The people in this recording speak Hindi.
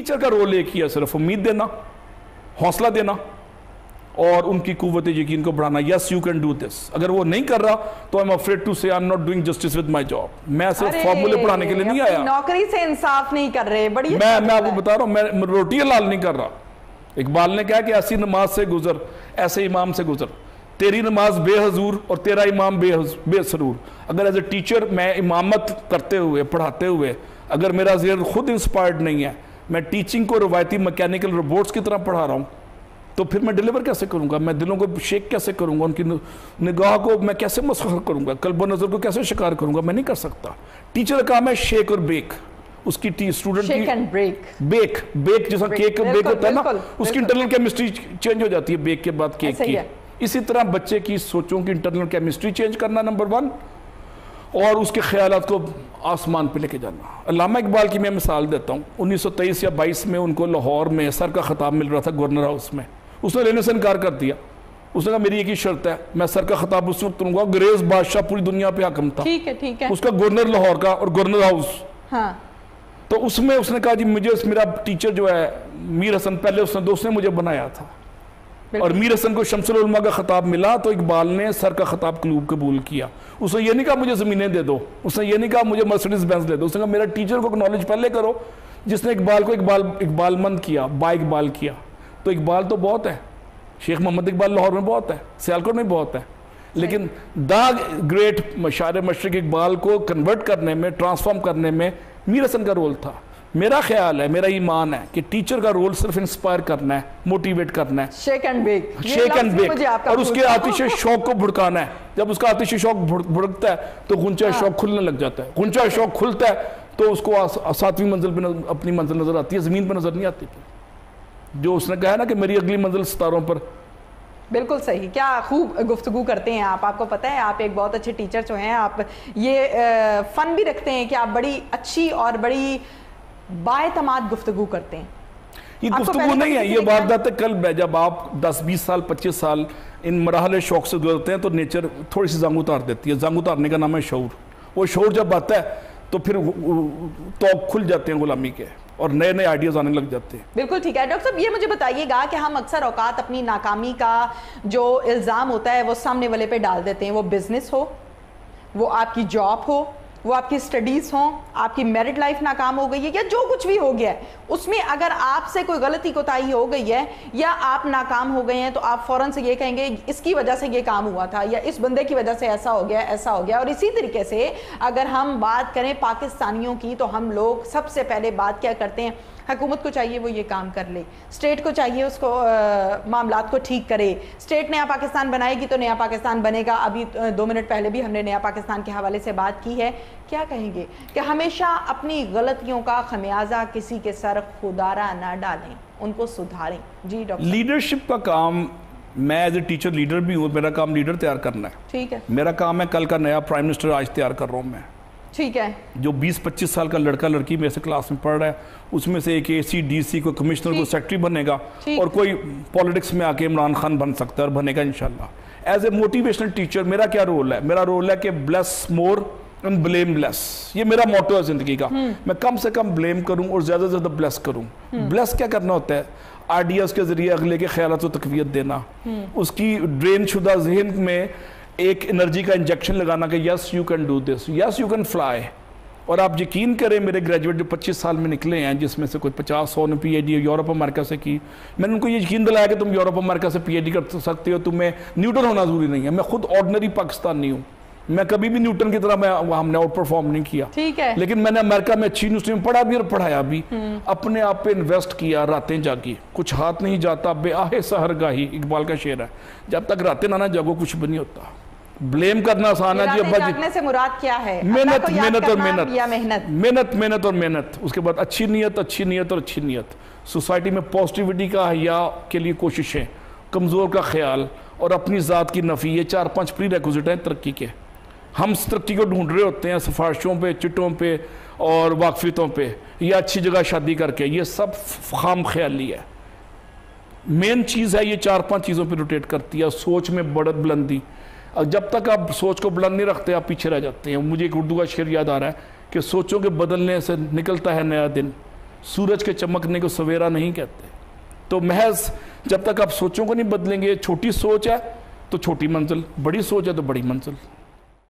टीचर का रोल एक ही है, सिर्फ उम्मीद देना, हौसला देना और उनकी कुव्वत यकीन को बढ़ाना। Yes you can do this. अगर वो नहीं कर रहा तो आई एम अफ्रेड टू से I am not doing justice with my job. मैं सिर्फ फॉर्मूले पढ़ाने के लिए नहीं आया, नौकरी से इंसाफ नहीं कर रहे। बड़ी मैं आपको बता रहा हूं, मैं रोटी हलाल नहीं कर रहा। इकबाल ने कहा कि ऐसी नमाज से गुजर, ऐसे इमाम से गुजर, तेरी नमाज बेहजूर और तेरा इमाम बेसरूर। अगर एज ए टीचर मैं इमामत करते हुए, पढ़ाते हुए, अगर मेरा ज़हन खुद इंस्पायर्ड नहीं है, मैं टीचिंग को रवायती मैकेनिकल रोबोट्स की तरह पढ़ा रहा हूँ, तो फिर मैं डिलीवर कैसे करूँगा? मैं दिलों को शेक कैसे करूँगा? उनकी निगाह को मैं कैसे मसखर करूँगा? कल्ब नज़र को कैसे शिकार करूँगा? मैं नहीं कर सकता। टीचर का काम है शेक और बेक। उसकी स्टूडेंट की बेक जैसा केक बेक होता है ना, उसकी इंटरनल केमिस्ट्री चेंज हो जाती है बेक के बाद केक की। इसी तरह बच्चे की सोचों की इंटरनल केमिस्ट्री चेंज करना नंबर 1, और उसके ख्यालात को आसमान पे लेके जाना। अल्लामा इकबाल की मैं मिसाल देता हूँ। 1923 या 22 में उनको लाहौर में सर का खिताब मिल रहा था गवर्नर हाउस में। उसने लेने से इनकार कर दिया। उसने कहा मेरी एक ही शर्त है, मैं सर का खिताब उस वक्त दूंगा। अंग्रेज बादशाह पूरी दुनिया पे हाकिम था, ठीक है। उसका गवर्नर लाहौर का और गवर्नर हाउस। हाँ। तो उसमें उसने कहा जी मुझे मेरा टीचर जो है मीर हसन, पहले उसने दोस्त ने मुझे बनाया था, और मीर हसन को शम्सुल उलमा का खिताब मिला तो इकबाल ने सर का खिताब कबूल किया। उसने ये नहीं कहा मुझे ज़मीनें दे दो, उसने ये नहीं कहा मुझे मर्सिडीज बेंज दे दो। उसने कहा मेरा टीचर को नॉलेज पहले करो। जिसने इकबाल को इकबालमंद किया, बा इकबाल किया। तो इकबाल तो बहुत है, शेख मोहम्मद इकबाल लाहौर में बहुत है, सियालकोट में बहुत है, लेकिन द ग्रेट शायर मशरिक इकबाल को कन्वर्ट करने में, ट्रांसफॉर्म करने में मीर हसन का रोल था। मेरा ख्याल है, मेरा ईमान है कि टीचर का रोल सिर्फ इंस्पायर करना है, मोटिवेट करना है, शेक एंड बेक, और उसके आतिश शौक को भड़काना है। जब उसका आतिश शौक भड़कता है तो गुंचा शौक खुलने लग जाता है। गुंचा शौक खुलता है तो उसको 7वीं मंजिल पे अपनी मंजिल नजर आती है, जमीन पर नजर नहीं आती। जो उसने कहा ना कि मेरी अगली मंजिल सितारों पर। बिल्कुल सही। क्या खूब गुफ्तगू करते हैं आप। आपको पता है आप एक बहुत अच्छे टीचर जो हैं, आप ये फन भी रखते हैं कि आप बड़ी अच्छी और बड़ी बाएतमाद गुफ्तगू करते हैं। ये गुफ्तगू नहीं है, ये वारदात कल्ब है। जब आप 10-20 साल 25 साल इन मराहले शौक से गुजरते हैं तो नेचर थोड़ी सी जांग उतार देती है। जांग उतारने का नाम है शऊर। वो शऊर जब आता है तो फिर तो खुल जाते हैं गुलामी के और नए नए आइडियाज आने लग जाते हैं। बिल्कुल ठीक है। डॉक्टर साहब ये मुझे बताइएगा कि हम अक्सर औकात अपनी नाकामी का जो इल्ज़ाम होता है वो सामने वाले पे डाल देते हैं। वो बिजनेस हो, वो आपकी जॉब हो, वो आपकी स्टडीज़ हों, आपकी मैरिड लाइफ नाकाम हो गई है, या जो कुछ भी हो गया है उसमें अगर आपसे कोई गलती कोताही हो गई है या आप नाकाम हो गए हैं तो आप फ़ौरन से ये कहेंगे इसकी वजह से ये काम हुआ था, या इस बंदे की वजह से ऐसा हो गया, ऐसा हो गया। और इसी तरीके से अगर हम बात करें पाकिस्तानियों की तो हम लोग सबसे पहले बात क्या करते हैं, हुकूमत को चाहिए वो ये काम कर ले, स्टेट को चाहिए उसको मामलात को ठीक करे, स्टेट नया पाकिस्तान बनाएगी तो नया पाकिस्तान बनेगा। अभी 2 मिनट पहले भी हमने नया पाकिस्तान के हवाले से बात की है। क्या कहेंगे कि हमेशा अपनी गलतियों का खमियाजा किसी के सर खुदारा ना डालें, उनको सुधारें। जी डॉक्टर। लीडरशिप का काम, मैं एज ए टीचर लीडर भी हूँ, मेरा काम लीडर तैयार करना है। ठीक है। मेरा काम है कल का नया प्राइम मिनिस्टर आज तैयार कर रहा हूँ मैं। ठीक है। जो 20-25 साल का लड़का लड़की मेरे से क्लास में पढ़ रहा है उसमें से एक AC DC को कमिश्नर को सेक्रेटरी बनेगा और कोई पॉलिटिक्स में आके इमरान खान बन सकता है और बनेगा इंशाल्लाह। एज ए मोटिवेशनल टीचर मेरा क्या रोल है? मेरा रोल है कि bless more and blame less. ये मेरा मोटो है जिंदगी का। मैं कम से कम ब्लेम करूं और ज्यादा से ज्यादा ब्लेस करूं। ब्लेस क्या करना होता है? आइडियाज के जरिए अगले के ख्यालात को तकवीयत देना, उसकी ड्रेन शुदा जहन में एक एनर्जी का इंजेक्शन लगाना कि yes you can do this, yes you can fly. और आप यकीन करें मेरे ग्रेजुएट जो 25 साल में निकले हैं, जिसमें से कोई 50-100 ने PhD यूरोप अमेरिका से की, मैंने उनको ये यकीन दिलाया कि तुम यूरोप अमेरिका से PhD कर सकते हो, तुम्हें न्यूटन होना जरूरी नहीं है। मैं खुद ऑर्डिनरी पाकिस्तानी हूँ, मैं कभी भी न्यूटन की तरह हमने आउट परफॉर्म नहीं किया। ठीक है। लेकिन मैंने अमेरिका में अच्छी यूनिवर्सिटी में पढ़ा भी और पढ़ाया भी, अपने आप पे इन्वेस्ट किया, रातें जागी, कुछ हाथ नहीं जाता बेआहे सहर गाही, इकबाल का शेर है। जब तक रातें ना जागो कुछ भी नहीं होता। ब्लेम करना आसान है जी। जागने से मुराद क्या है? मेहनत, मेहनत और मेहनत, या मेहनत, मेहनत, मेहनत और मेहनत। उसके बाद अच्छी नीयत, अच्छी नीयत और अच्छी नीयत। सोसाइटी में पॉजिटिविटी का हया के लिए कोशिशें, कमज़ोर का ख्याल और अपनी ज़ात की नफ़ी, ये 4-5 प्री रेक्विजिट हैं तरक्की के। हम तरक्की को ढूंढ रहे होते हैं सिफारिशों पे, चिट्टों पे और वाकफियतों पे, या अच्छी जगह शादी करके। ये सब खाम ख्याली है। मेन चीज़ है ये 4-5 चीज़ों पे रोटेट करती है। सोच में बढ़त बुलंदी, और जब तक आप सोच को बुलंद नहीं रखते आप पीछे रह जाते हैं। मुझे एक उर्दू का शेर याद आ रहा है कि सोचों के बदलने से निकलता है नया दिन, सूरज के चमकने को सवेरा नहीं कहते। तो महज जब तक आप सोचों को नहीं बदलेंगे, छोटी सोच है तो छोटी मंजिल, बड़ी सोच है तो बड़ी मंजिल।